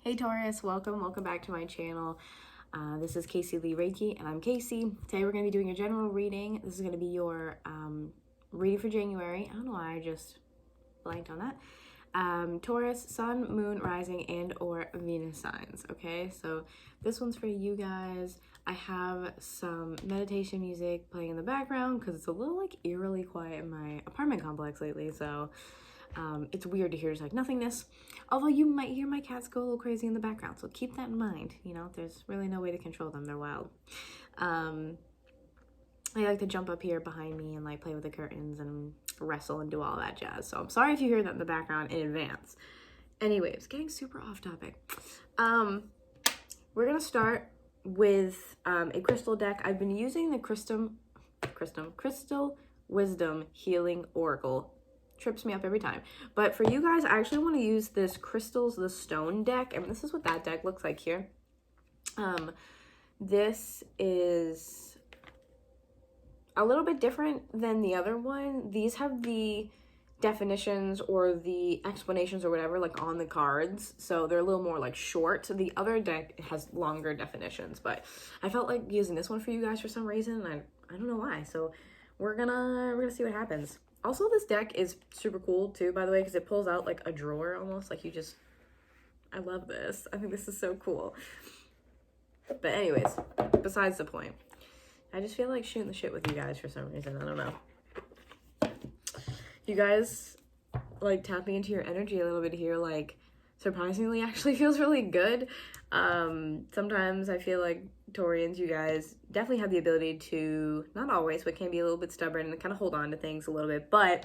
Hey Taurus, welcome back to my channel. This is caseyleighreiki and I'm Casey. Today we're going to be doing a general reading. This is going to be your reading for January. I don't know why I just blanked on that. Taurus, Sun, Moon, Rising, and or Venus signs. Okay, so this one's for you guys. I have some meditation music playing in the background because it's a little like eerily quiet in my apartment complex lately, so it's weird to hear just like nothingness. Although you might hear my cats go a little crazy in the background, so keep that in mind. You know, there's really no way to control them. They're wild. They like to jump up here behind me and like play with the curtains and wrestle and do all that jazz. So I'm sorry if you hear that in the background in advance. Anyways, getting super off topic. We're gonna start with a crystal deck. I've been using the Crystal Wisdom Healing Oracle. Trips me up every time. But for you guys, I actually want to use this Crystals the Stone deck, and this is what that deck looks like here. This is a little bit different than the other one. These have the definitions or the explanations or whatever like on the cards, so they're a little more like short. So the other deck has longer definitions, but I felt like using this one for you guys for some reason. I don't know why. So we're gonna see what happens. Also, this deck is super cool too, by the way, because it pulls out like a drawer almost. Like I love this. I think this is so cool. But anyways, besides the point, I just feel like shooting the shit with you guys for some reason. I don't know. You guys like tapping into your energy a little bit here, like surprisingly actually feels really good. Sometimes I feel like Taurians, you guys definitely have the ability to, not always, but can be a little bit stubborn and kind of hold on to things a little bit. But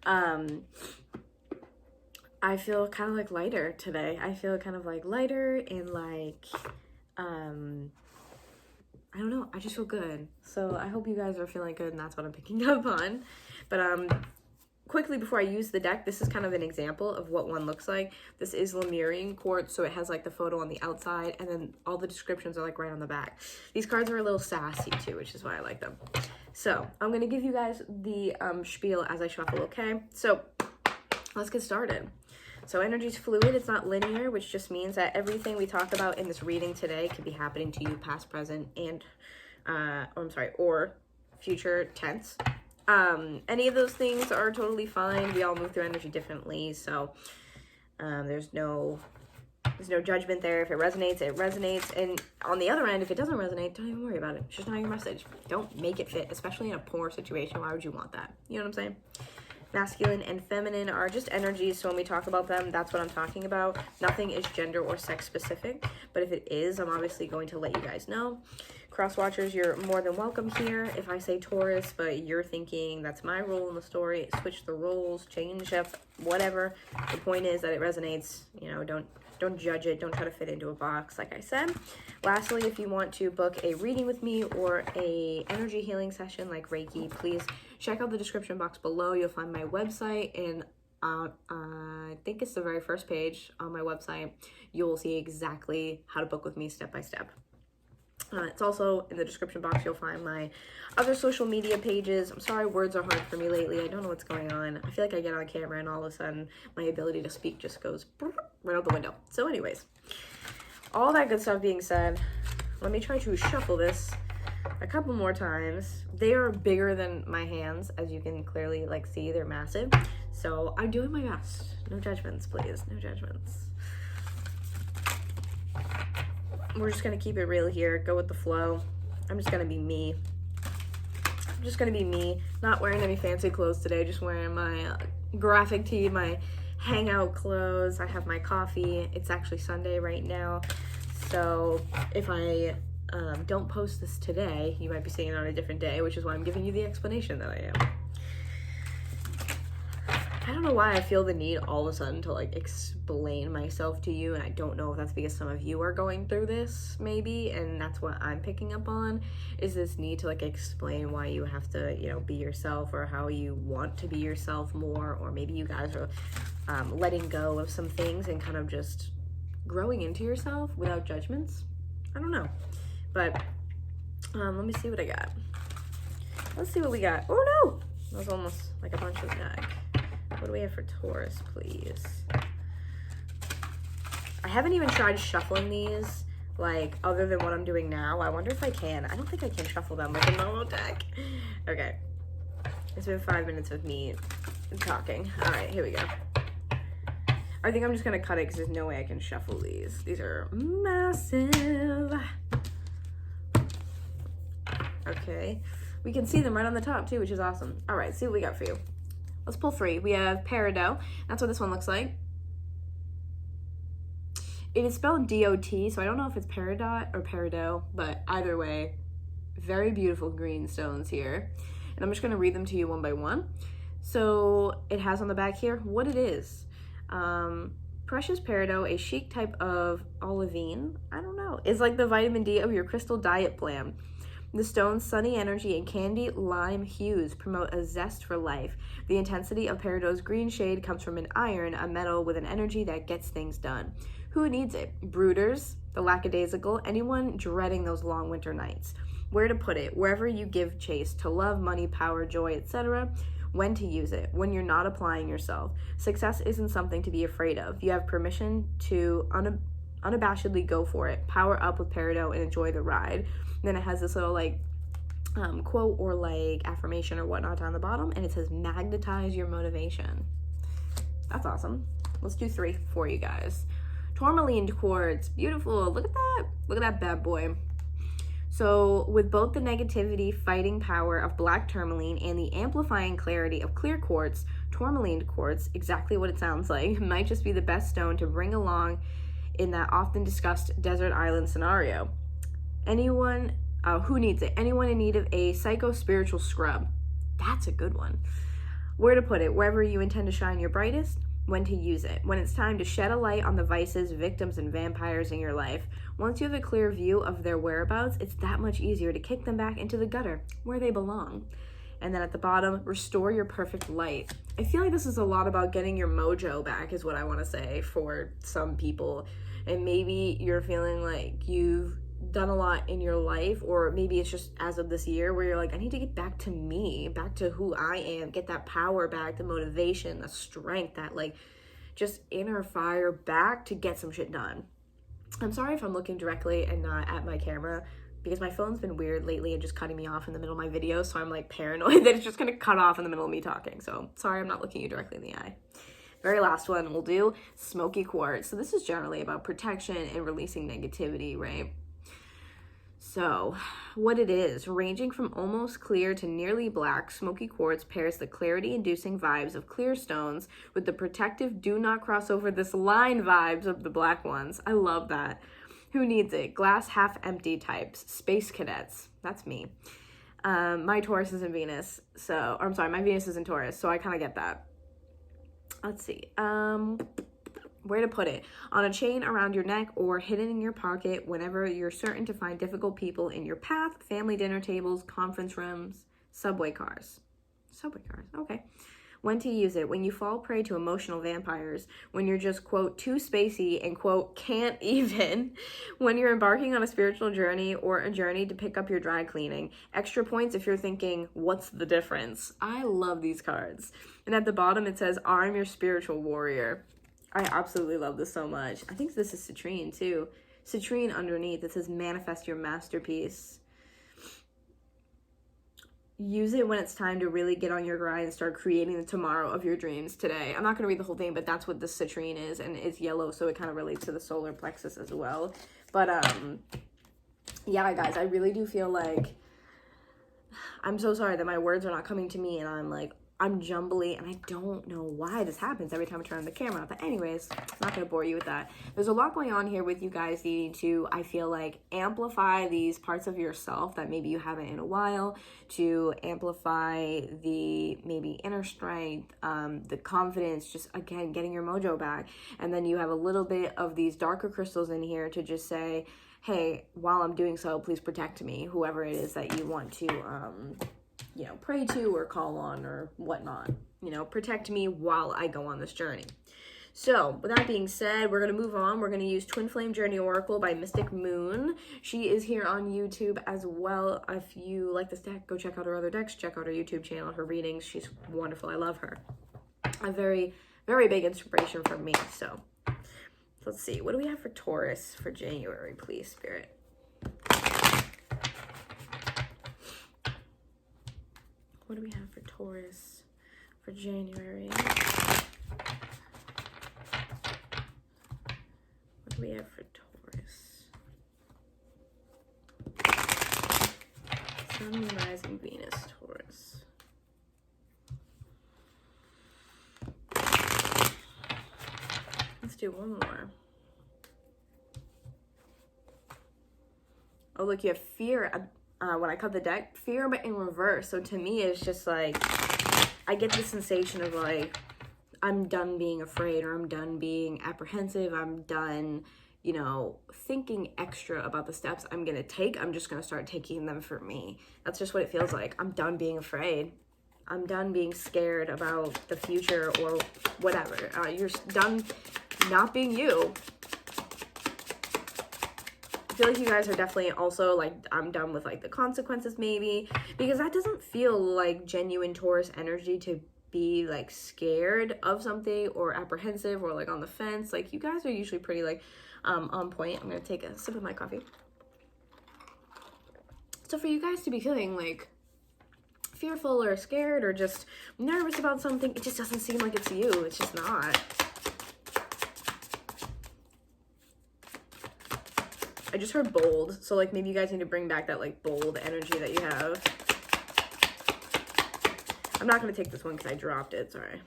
I feel kind of like lighter today. I feel kind of like lighter and like, I don't know, I just feel good. So I hope you guys are feeling good, and that's what I'm picking up on. But quickly before I use the deck, this is kind of an example of what one looks like. This is Lemurian quartz, so it has like the photo on the outside, and then all the descriptions are like right on the back. These cards are a little sassy too, which is why I like them. So I'm gonna give you guys the spiel as I shuffle, okay? So let's get started. So energy is fluid, it's not linear, which just means that everything we talk about in this reading today could be happening to you past, present, and or future tense. Any of those things are totally fine. We all move through energy differently, so there's no judgment there. If it resonates, it resonates. And on the other end, if it doesn't resonate, don't even worry about it. It's just not your message. Don't make it fit, especially in a poor situation. Why would you want that? You know what I'm saying? Masculine and feminine are just energies, so when we talk about them, that's what I'm talking about. Nothing is gender or sex specific, but if it is, I'm obviously going to let you guys know. Cross watchers, you're more than welcome here. If I say Taurus, but you're thinking that's my role in the story, switch the roles, change up, whatever. The point is that it resonates. You know, don't judge it. Don't try to fit into a box, like I said. Lastly, if you want to book a reading with me or a energy healing session like Reiki, please check out the description box below. You'll find my website, and I think it's the very first page on my website. You'll see exactly how to book with me step by step. It's also in the description box. You'll find my other social media pages. I'm sorry, words are hard for me lately. I don't know what's going on. I feel like I get on camera and all of a sudden my ability to speak just goes right out the window. So anyways, all that good stuff being said, let me try to shuffle this a couple more times. They are bigger than my hands, as you can clearly like see. They're massive. So I'm doing my best. No judgments, please. No judgments. We're just gonna keep it real here, go with the flow. I'm just gonna be me. I'm just gonna be me, not wearing any fancy clothes today, just wearing my graphic tee, my hangout clothes. I have my coffee. It's actually Sunday right now, so if I don't post this today, you might be seeing it on a different day, which is why I'm giving you the explanation that I am. I don't know why I feel the need all of a sudden to like explain myself to you, and I don't know if that's because some of you are going through this maybe, and that's what I'm picking up on, is this need to like explain why you have to, you know, be yourself, or how you want to be yourself more, or maybe you guys are letting go of some things and kind of just growing into yourself without judgments. I don't know, but let me see what I got. Let's see what we got. Oh no, that was almost like a bunch of deck. What do we have for Taurus, please? I haven't even tried shuffling these, like, other than what I'm doing now. I wonder if I can. I don't think I can shuffle them with a normal deck. Okay. It's been 5 minutes of me talking. All right, here we go. I think I'm just gonna cut it because there's no way I can shuffle these. These are massive. Okay. We can see them right on the top too, which is awesome. All right, see what we got for you. Let's pull 3. We have Peridot. That's what this one looks like. It is spelled D-O-T, so I don't know if it's Peridot or Peridot, but either way, very beautiful green stones here. And I'm just gonna read them to you one by one. So it has on the back here what it is. Precious Peridot, a chic type of olivine, I don't know, is like the vitamin D of your crystal diet plan. The stone's sunny energy and candy lime hues promote a zest for life. The intensity of Peridot's green shade comes from an iron, a metal with an energy that gets things done. Who needs it? Brooders, the lackadaisical, anyone dreading those long winter nights. Where to put it? Wherever you give chase to love, money, power, joy, etc. When to use it? When you're not applying yourself. Success isn't something to be afraid of. You have permission to unabashedly go for it. Power up with Peridot and enjoy the ride. And then it has this little like quote or like affirmation or whatnot on the bottom, and it says magnetize your motivation. That's awesome. Let's do 3 for you guys. Tourmaline quartz, beautiful. Look at that bad boy. So with both the negativity fighting power of black tourmaline and the amplifying clarity of clear quartz, tourmaline quartz, exactly what it sounds like, might just be the best stone to bring along in that often discussed desert island scenario. Anyone who needs it? Anyone in need of a psycho-spiritual scrub. That's a good one. Where to put it? Wherever you intend to shine your brightest. When to use it. When it's time to shed a light on the vices, victims, and vampires in your life. Once you have a clear view of their whereabouts, it's that much easier to kick them back into the gutter where they belong. And then at the bottom, restore your perfect light. I feel like this is a lot about getting your mojo back is what I want to say for some people. And maybe you're feeling like you've done a lot in your life, or maybe it's just as of this year where you're like, I need to get back to me, back to who I am, get that power back, the motivation, the strength, that like just inner fire back to get some shit done. I'm sorry if I'm looking directly and not at my camera because my phone's been weird lately and just cutting me off in the middle of my videos, so I'm like paranoid that it's just gonna cut off in the middle of me talking. So sorry I'm not looking you directly in the eye. Very last one we'll do, smoky quartz. So this is generally about protection and releasing negativity, right? So, what it is, ranging from almost clear to nearly black, smoky quartz pairs the clarity-inducing vibes of clear stones with the protective do not cross over this line vibes of the black ones. I love that. Who needs it? Glass half empty types, space cadets. That's me. My Taurus is in Venus, so, or I'm sorry, my Venus is in Taurus, so I kind of get that. Let's see. Where to put it? On a chain around your neck or hidden in your pocket whenever you're certain to find difficult people in your path, family dinner tables, conference rooms, subway cars. Subway cars, okay. When to use it? When you fall prey to emotional vampires, when you're just, quote, too spacey and, quote, can't even, when you're embarking on a spiritual journey or a journey to pick up your dry cleaning. Extra points if you're thinking, what's the difference? I love these cards. And at the bottom it says, arm your spiritual warrior. I absolutely love this so much. I think this is citrine too. Citrine underneath, it says manifest your masterpiece. Use it when it's time to really get on your grind and start creating the tomorrow of your dreams today. I'm not going to read the whole thing, but that's what the citrine is, and it's yellow, so it kind of relates to the solar plexus as well. But yeah, guys, I really do feel like I'm so sorry that my words are not coming to me, and I'm jumbly, and I don't know why this happens every time I turn on the camera. But anyways, I'm not going to bore you with that. There's a lot going on here with you guys needing to, I feel like, amplify these parts of yourself that maybe you haven't in a while, to amplify the maybe inner strength, the confidence, just, again, getting your mojo back. And then you have a little bit of these darker crystals in here to just say, hey, while I'm doing so, please protect me, whoever it is that you want to, you know, pray to or call on or whatnot. You know, protect me while I go on this journey. So, with that being said, we're going to move on. We're going to use Twin Flame Journey Oracle by Mystic Moon. She is here on YouTube as well. If you like this deck, go check out her other decks. Check out her YouTube channel, her readings. She's wonderful. I love her. A very, very big inspiration for me. So, Let's see. What do we have for Taurus for January, please, Spirit? What do we have for Taurus for January? What do we have for Taurus? Sun, Moon, Rising, Venus, Taurus. Let's do one more. Oh, look, you have fear. When I cut the deck, fear, but in reverse. So to me, it's just like, I get the sensation of like, I'm done being afraid, or I'm done being apprehensive. I'm done, you know, thinking extra about the steps I'm going to take. I'm just going to start taking them for me. That's just what it feels like. I'm done being afraid. I'm done being scared about the future or whatever. You're done not being you. I feel like you guys are definitely also like, I'm done with like the consequences maybe, because that doesn't feel like genuine Taurus energy to be like scared of something or apprehensive or like on the fence. Like you guys are usually pretty like on point. I'm gonna take a sip of my coffee. So for you guys to be feeling like fearful or scared or just nervous about something, it just doesn't seem like it's you. It's just not. I just heard bold, so like maybe you guys need to bring back that like bold energy that you have. I'm not gonna take this one because I dropped it, sorry.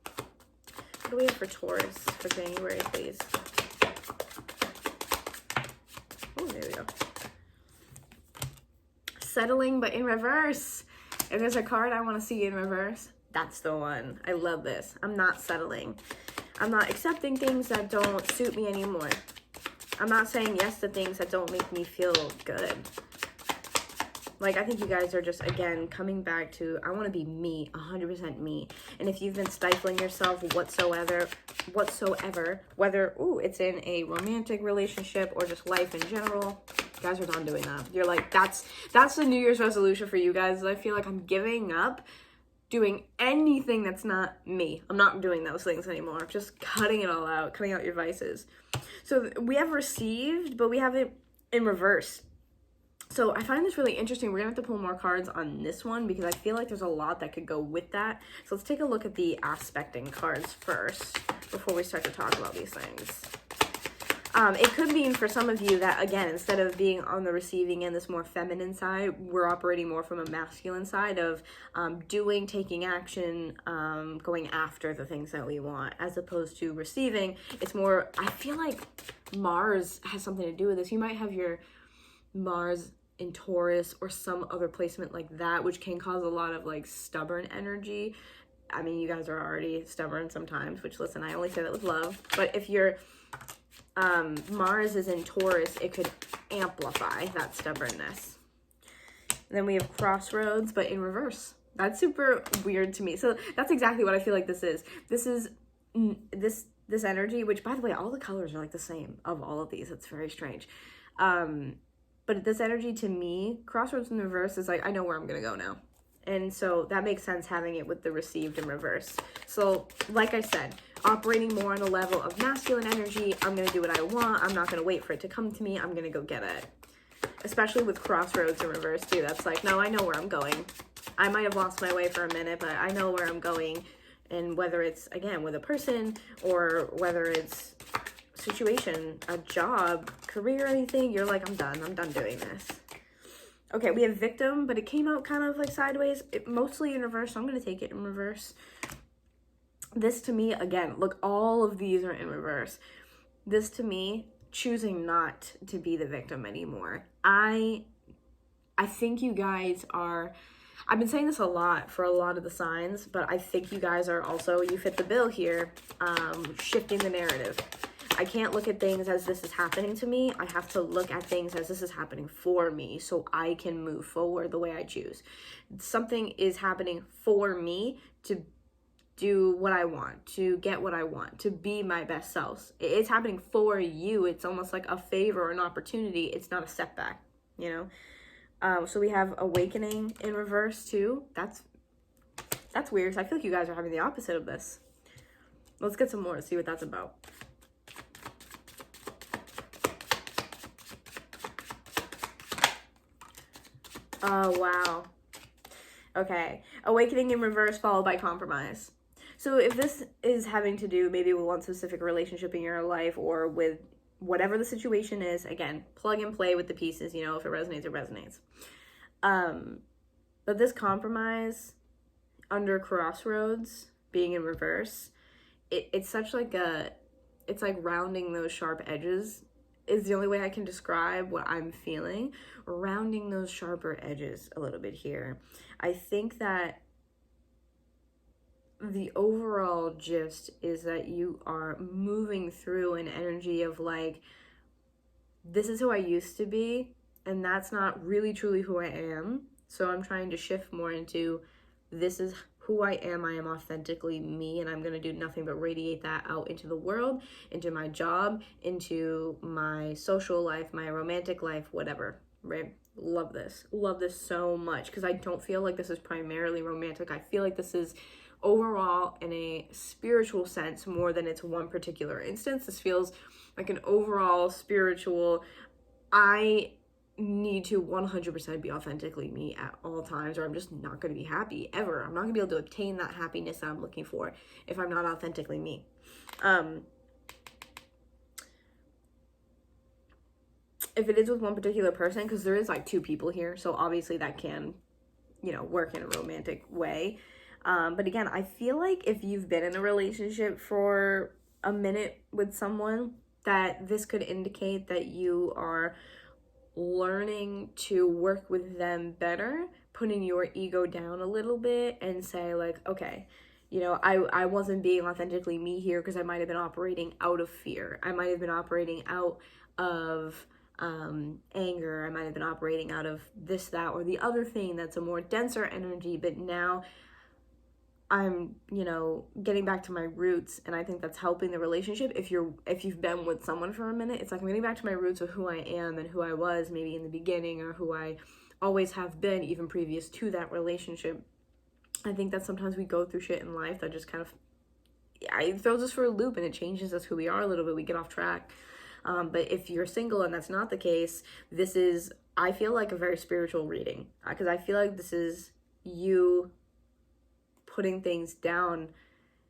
What do we have for Taurus for January, please? Oh, there we go. Settling, but in reverse. If there's a card I want to see in reverse, that's the one. I love this. I'm not settling. I'm not accepting things that don't suit me anymore. I'm not saying yes to things that don't make me feel good. Like, I think you guys are just, again, coming back to, I want to be me, 100% me. And if you've been stifling yourself whatsoever, whether, it's in a romantic relationship or just life in general, you guys are done doing that. You're like, that's the New Year's resolution for you guys. I feel like I'm giving up doing anything that's not me. I'm not doing those things anymore. I'm just cutting it all out, cutting out your vices. So we have received, but we have it in reverse. So I find this really interesting. We're gonna have to pull more cards on this one because I feel like there's a lot that could go with that. So let's take a look at the aspecting cards first before we start to talk about these things. It could mean for some of you that, again, instead of being on the receiving end, this more feminine side, we're operating more from a masculine side of doing, taking action, going after the things that we want, as opposed to receiving. It's more, I feel like Mars has something to do with this. You might have your Mars in Taurus or some other placement like that, which can cause a lot of like stubborn energy. I mean, you guys are already stubborn sometimes, which, listen, I only say that with love. But if your Mars is in Taurus, it could amplify that stubbornness. And then we have Crossroads, but in reverse. That's super weird to me. So that's exactly what I feel like this is. This is this energy, which, by the way, all the colors are like the same of all of these. It's very strange. But this energy to me, Crossroads in reverse, is like, I know where I'm going to go now. And so that makes sense having it with the received in reverse. So like I said, operating more on the level of masculine energy, I'm going to do what I want. I'm not going to wait for it to come to me. I'm going to go get it. Especially with Crossroads in reverse too. That's like, no, I know where I'm going. I might have lost my way for a minute, but I know where I'm going. And whether it's, again, with a person or whether it's situation, a job, career, anything, you're like, I'm done doing this. Okay, we have Victim, but it came out kind of like sideways, mostly in reverse, so I'm going to take it in reverse. This to me, again, look, all of these are in reverse. This to me, choosing not to be the victim anymore. I think you guys are, I've been saying this a lot for a lot of the signs, but I think you guys are also, you fit the bill here, shifting the narrative. I can't look at things as this is happening to me. I have to look at things as this is happening for me so I can move forward the way I choose. Something is happening for me to do what I want, to get what I want, to be my best self. It's happening for you. It's almost like a favor or an opportunity. It's not a setback, you know? So we have Awakening in reverse too. That's weird because I feel like you guys are having the opposite of this. Let's get some more to see what that's about. Oh, wow. Okay. Awakening in reverse followed by compromise. So if this is having to do maybe with one specific relationship in your life or with whatever the situation is, again, plug and play with the pieces, you know, if it resonates, it resonates. But this compromise under crossroads, being in reverse, it's such like it's like rounding those sharp edges is the only way I can describe what I'm feeling. Rounding those sharper edges a little bit here. I think that the overall gist is that you are moving through an energy of like, this is who I used to be, and that's not really truly who I am. So I'm trying to shift more into, this is who I am authentically me, and I'm going to do nothing but radiate that out into the world, into my job, into my social life, my romantic life, whatever, right? Love this so much, because I don't feel like this is primarily romantic. I feel like this is overall in a spiritual sense more than it's one particular instance. This feels like an overall spiritual, I need to 100% be authentically me at all times, or I'm just not going to be happy ever. I'm not going to be able to obtain that happiness that I'm looking for if I'm not authentically me. If it is with one particular person, because there is like two people here, so obviously that can, you know, work in a romantic way. But again, I feel like if you've been in a relationship for a minute with someone, that this could indicate that you are learning to work with them better, putting your ego down a little bit and say like, okay, you know, I wasn't being authentically me here because I might have been operating out of fear. I might have been operating out of anger. I might have been operating out of this, that, or the other thing that's a more denser energy, but now I'm, you know, getting back to my roots, and I think that's helping the relationship. If you've been with someone for a minute, it's like I'm getting back to my roots of who I am and who I was maybe in the beginning, or who I always have been even previous to that relationship. I think that sometimes we go through shit in life that just kind of, it throws us for a loop, and it changes us who we are a little bit. We get off track. But if you're single and that's not the case, this is, I feel like, a very spiritual reading, because I feel like this is you putting things down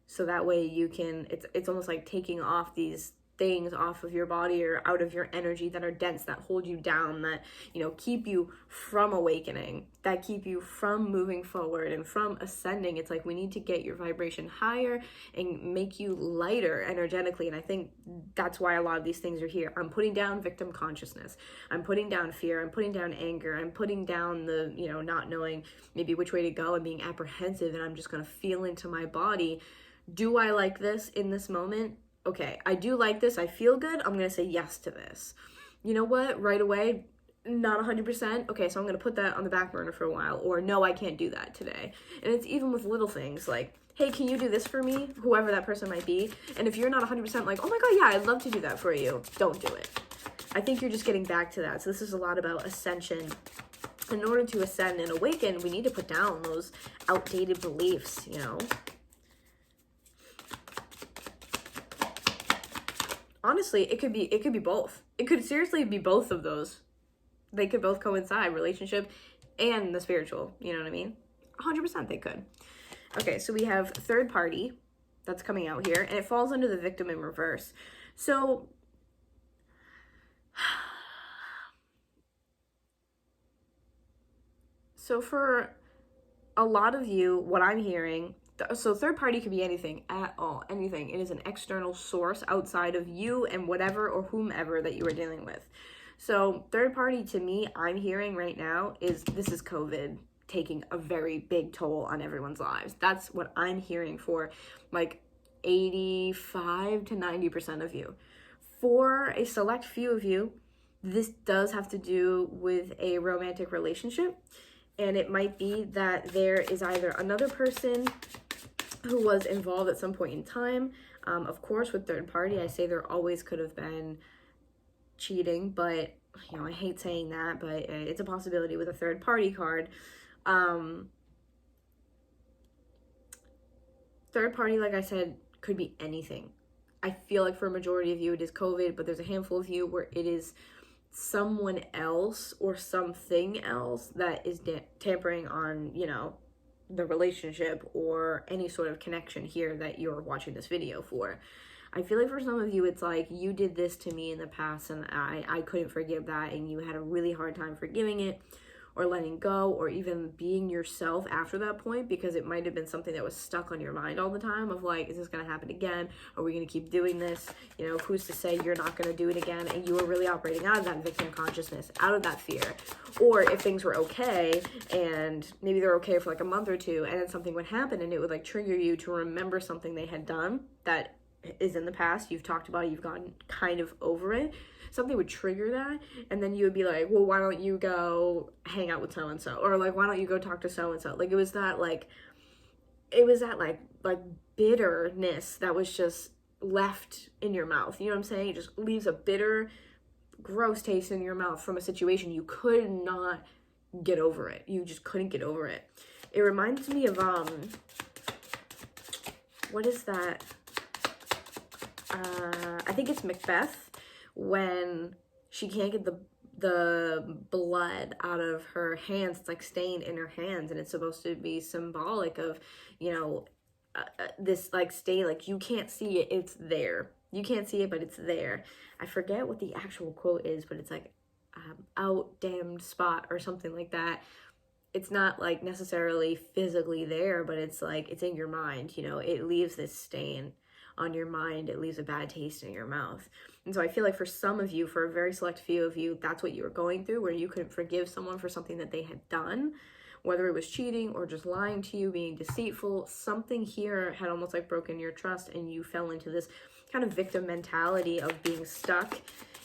so that way you can, it's almost like taking off these things off of your body or out of your energy that are dense, that hold you down, that, you know, keep you from awakening, that keep you from moving forward and from ascending. It's like we need to get your vibration higher and make you lighter energetically. And I think that's why a lot of these things are here. I'm putting down victim consciousness. I'm putting down fear. I'm putting down anger. I'm putting down the, you know, not knowing maybe which way to go and being apprehensive. And I'm just going to feel into my body. Do I like this in this moment? Okay, I do like this. I feel good. I'm going to say yes to this. You know what? Right away, not 100%. Okay, so I'm going to put that on the back burner for a while. Or no, I can't do that today. And it's even with little things like, hey, can you do this for me? Whoever that person might be. And if you're not 100% like, oh my God, yeah, I'd love to do that for you, don't do it. I think you're just getting back to that. So this is a lot about ascension. In order to ascend and awaken, we need to put down those outdated beliefs, you know? Honestly, it could be both. It could seriously be both of those. They could both coincide, relationship and the spiritual, you know what I mean? 100% they could. Okay, so we have third party that's coming out here, and it falls under the victim in reverse. So for a lot of you, what I'm hearing, so third party could be anything at all, anything. It is an external source outside of you and whatever or whomever that you are dealing with. So third party to me, I'm hearing right now is this is COVID taking a very big toll on everyone's lives. That's what I'm hearing for like 85 to 90% of you. For a select few of you, this does have to do with a romantic relationship. And it might be that there is either another person who was involved at some point in time. Of course, with third party, I say there always could have been cheating, but, you know, I hate saying that, but it's a possibility with a third party card. Third party, like I said, could be anything. I feel like for a majority of you, it is COVID, but there's a handful of you where it is someone else or something else that is tampering on, you know, the relationship or any sort of connection here that you're watching this video for. I feel like for some of you, it's like, you did this to me in the past and I couldn't forgive that, and you had a really hard time forgiving it or letting go or even being yourself after that point, because it might have been something that was stuck on your mind all the time of like, is this going to happen again? Are we going to keep doing this? You know, who's to say you're not going to do it again? And you were really operating out of that victim consciousness, out of that fear. Or if things were okay and maybe they're okay for like a month or two, and then something would happen and it would like trigger you to remember something they had done that is in the past, you've talked about it, you've gotten kind of over it, something would trigger that, and then you would be like, well, why don't you go hang out with so-and-so, or like, why don't you go talk to so-and-so? Like, it was that like bitterness that was just left in your mouth, you know what I'm saying? It just leaves a bitter, gross taste in your mouth from a situation you could not get over it. You just couldn't get over it. It reminds me of what is that? I think it's Macbeth, when she can't get the blood out of her hands. It's like stained in her hands, and it's supposed to be symbolic of, you know, this like stain, like you can't see it, it's there. You can't see it, but it's there. I forget what the actual quote is, but it's like out damned spot or something like that. It's not like necessarily physically there, but it's like, it's in your mind, you know, it leaves this stain on your mind, it leaves a bad taste in your mouth. And so I feel like for some of you, for a very select few of you, that's what you were going through, where you couldn't forgive someone for something that they had done, whether it was cheating or just lying to you, being deceitful. Something here had almost like broken your trust, and you fell into this kind of victim mentality of being stuck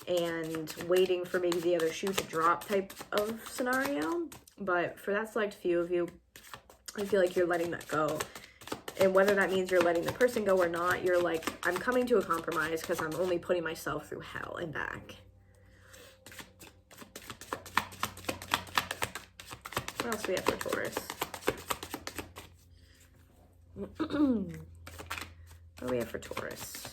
and waiting for maybe the other shoe to drop type of scenario. But for that select few of you, I feel like you're letting that go. And whether that means you're letting the person go or not, you're like, I'm coming to a compromise because I'm only putting myself through hell and back. What else do we have for Taurus? What do we have for Taurus?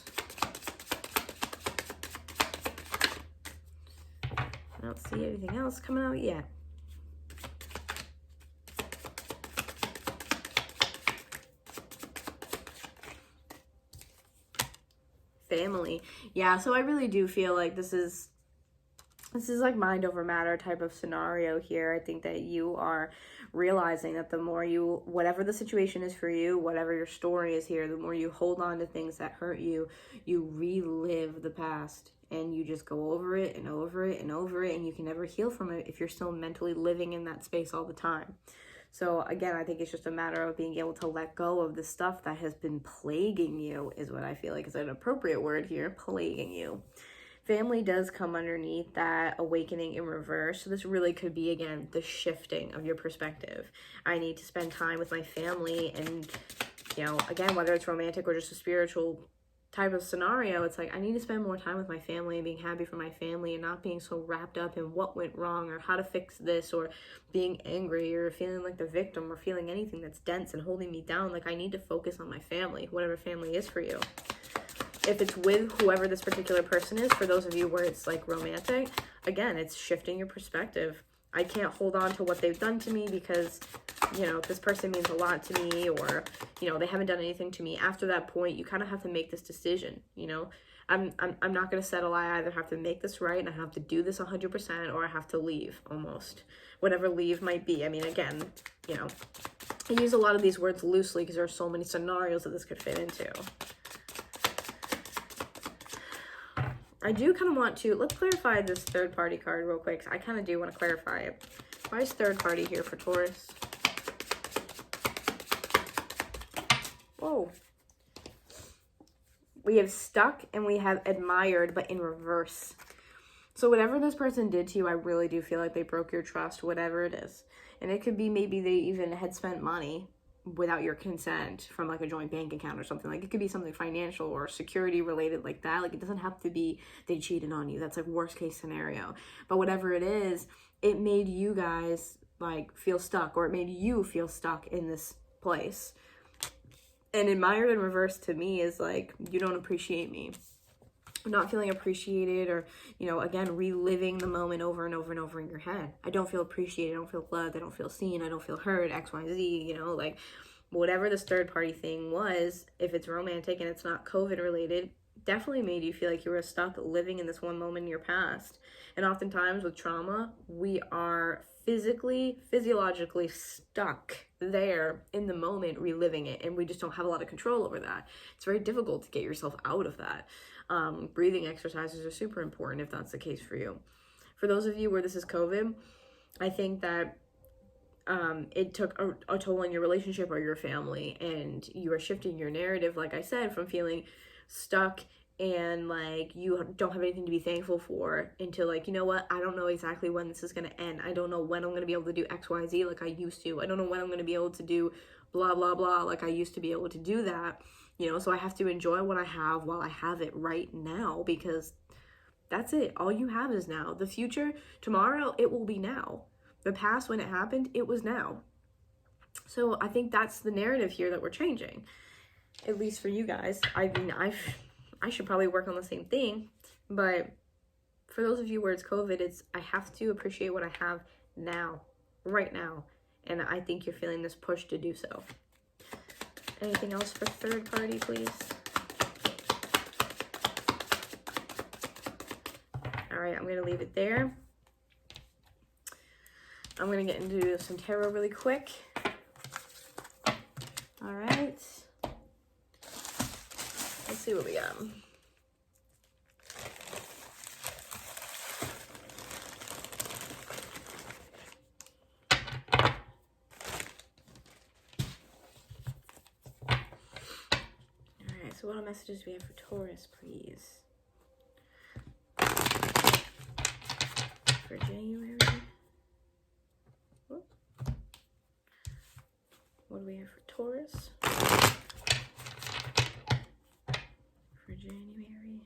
I don't see anything else coming out yet. Family. Yeah, so I really do feel like this is like mind over matter type of scenario here. I think that you are realizing that the more you, whatever the situation is for you, whatever your story is here, the more you hold on to things that hurt you, you relive the past, and you just go over it and over it and over it, and you can never heal from it if you're still mentally living in that space all the time. So again, I think it's just a matter of being able to let go of the stuff that has been plaguing you, is what I feel like is an appropriate word here, plaguing you. Family does come underneath that awakening in reverse. So this really could be, again, the shifting of your perspective. I need to spend time with my family, and, you know, again, whether it's romantic or just a spiritual type of scenario, it's like, I need to spend more time with my family and being happy for my family, and not being so wrapped up in what went wrong or how to fix this, or being angry or feeling like the victim, or feeling anything that's dense and holding me down. Like, I need to focus on my family, whatever family is for you. If it's with whoever this particular person is, for those of you where it's like romantic, again, it's shifting your perspective. I can't hold on to what they've done to me because, you know, this person means a lot to me, or, you know, they haven't done anything to me. After that point, you kind of have to make this decision, you know. I'm not going to settle. I either have to make this right and I have to do this 100%, or I have to leave, almost. Whatever leave might be. I mean, again, you know, I use a lot of these words loosely because there are so many scenarios that this could fit into. I do kind of want to, let's clarify this third party card real quick. I kind of do want to clarify it. Why is third party here for Taurus? Whoa. We have stuck and we have admired, but in reverse. So whatever this person did to you, I really do feel like they broke your trust, whatever it is. And it could be maybe they even had spent money without your consent from like a joint bank account or something. Like, it could be something financial or security related like that. Like, it doesn't have to be they cheated on you. That's like worst case scenario. But whatever it is, it made you guys like feel stuck, or it made you feel stuck in this place. And admired in reverse to me is like, you don't appreciate me. not feeling appreciated, or, you know, again, reliving the moment over and over and over in your head. I don't feel appreciated, I don't feel loved, I don't feel seen, I don't feel heard, X, Y, Z, you know, like whatever this third party thing was, if it's romantic and it's not COVID related, definitely made you feel like you were stuck living in this one moment in your past. And oftentimes with trauma, we are physiologically stuck there in the moment, reliving it, and we just don't have a lot of control over that. It's very difficult to get yourself out of that. Breathing exercises are super important if that's the case for you. For those of you where this is COVID, I think that it took a toll on your relationship or your family, and you are shifting your narrative, like I said, from feeling stuck and like you don't have anything to be thankful for, into like, you know what, I don't know exactly when this is going to end. I don't know when I'm going to be able to do XYZ like I used to. I don't know when I'm going to be able to do blah blah blah like I used to be able to do that, you know. So I have to enjoy what I have while I have it right now, because that's it. All you have is now. The future, tomorrow, it will be now. The past, when it happened, it was now. So I think that's the narrative here that we're changing, at least for you guys. I mean, I should probably work on the same thing, but for those of you where it's COVID, it's I have to appreciate what I have now, right now, and I think you're feeling this push to do so. Anything else for third party, please? All right, I'm going to leave it there. I'm going to get into some tarot really quick. All right. Let's see what we got. All right, so what messages do we have for Taurus, please? For January. Whoop. What do we have for Taurus? For January.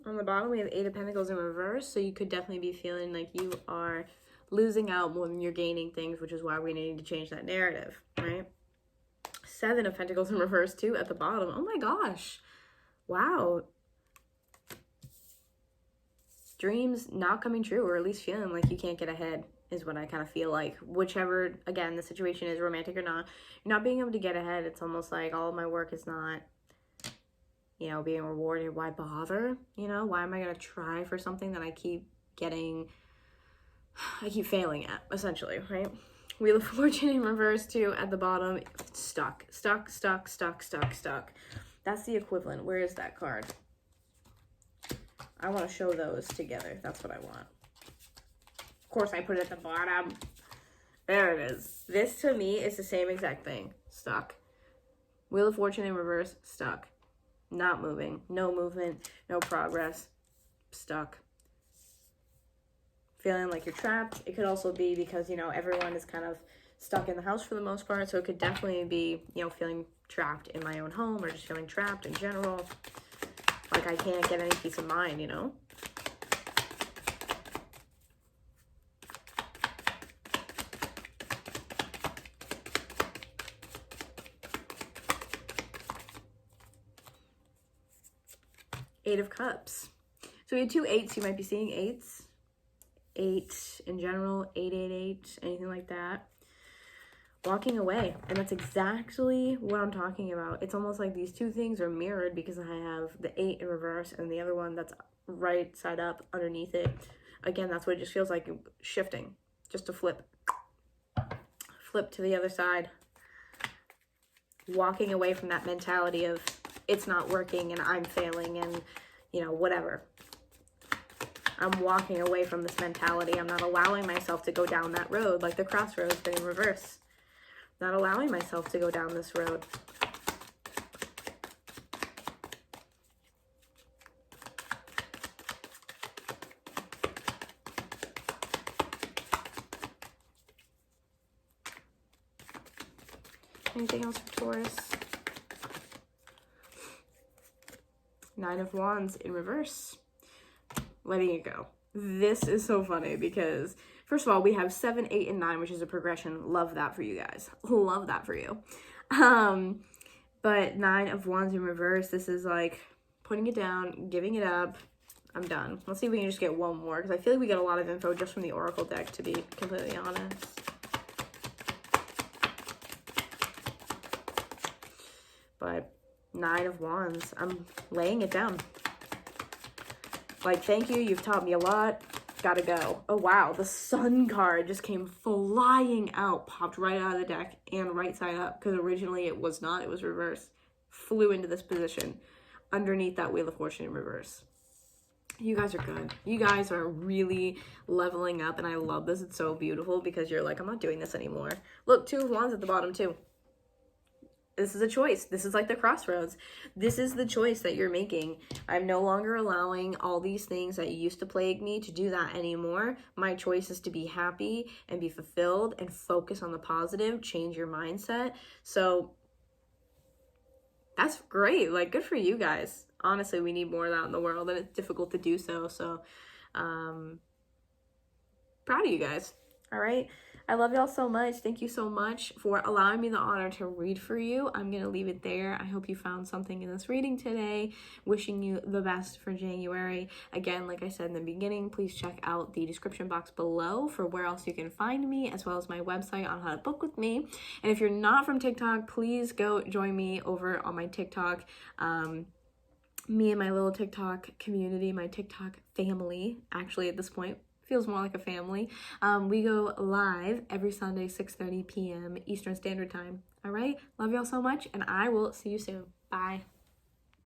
On the bottom, we have Eight of Pentacles in reverse, so you could definitely be feeling like you are losing out more than you're gaining things, which is why we need to change that narrative, right? Seven of Pentacles in reverse, too, at the bottom. Oh my gosh. Wow. Dreams not coming true, or at least feeling like you can't get ahead, is what I kind of feel like. Whichever, again, the situation is, romantic or not, you're not being able to get ahead. It's almost like all of my work is not, you know, being rewarded. Why bother? You know, why am I going to try for something that I keep failing at, essentially, right? Wheel of Fortune in reverse, too, at the bottom. Stuck. That's the equivalent. Where is that card? I want to show those together. That's what I want. Of course, I put it at the bottom. There it is. This, to me, is the same exact thing. Stuck. Wheel of Fortune in reverse, stuck. Not moving. No movement. No progress. Stuck. Feeling like you're trapped. It could also be because, you know, everyone is kind of stuck in the house for the most part. So it could definitely be, you know, feeling trapped in my own home, or just feeling trapped in general. Like I can't get any peace of mind, you know? Eight of Cups. So we had two eights. You might be seeing eights. Eight in general, 888, anything like that. Walking away. And that's exactly what I'm talking about. It's almost like these two things are mirrored, because I have the 8 in reverse and the other one that's right side up underneath it. Again, that's what it just feels like, shifting. Just to flip. Flip to the other side. Walking away from that mentality of it's not working and I'm failing and, you know, whatever. I'm walking away from this mentality. I'm not allowing myself to go down that road, like the crossroads, but in reverse. Not allowing myself to go down this road. Anything else for Taurus? 9 of Wands in reverse. Letting it go. This is so funny because, first of all, we have 7, 8, and 9, which is a progression. Love that for you guys. Love that for you. But 9 of Wands in reverse, this is like putting it down, giving it up. I'm done. Let's see if we can just get one more, because I feel like we get a lot of info just from the Oracle deck, to be completely honest. But 9 of Wands, I'm laying it down. Like, thank you, you've taught me a lot. Gotta go. Oh, wow, the Sun card just came flying out, popped right out of the deck, and right side up, because originally it was not, it was reverse. Flew into this position underneath that Wheel of Fortune in reverse. You guys are good. You guys are really leveling up, and I love this. It's so beautiful because you're like, I'm not doing this anymore. Look, 2 of Wands at the bottom, too. This is a choice. This is like the crossroads. This is the choice that you're making. I'm no longer allowing all these things that used to plague me to do that anymore. My choice is to be happy and be fulfilled and focus on the positive, change your mindset. So that's great. Like, good for you guys. Honestly, we need more of that in the world, and it's difficult to do so. So, proud of you guys. All right. I love y'all so much. Thank you so much for allowing me the honor to read for you. I'm going to leave it there. I hope you found something in this reading today. Wishing you the best for January. Again, like I said in the beginning, please check out the description box below for where else you can find me, as well as my website on how to book with me. And if you're not from TikTok, please go join me over on my TikTok. Me and my little TikTok community, my TikTok family, actually at this point, feels more like a family. We go live every Sunday, 6:30 p.m. Eastern Standard Time. All right? Love y'all so much, and I will see you soon. Bye.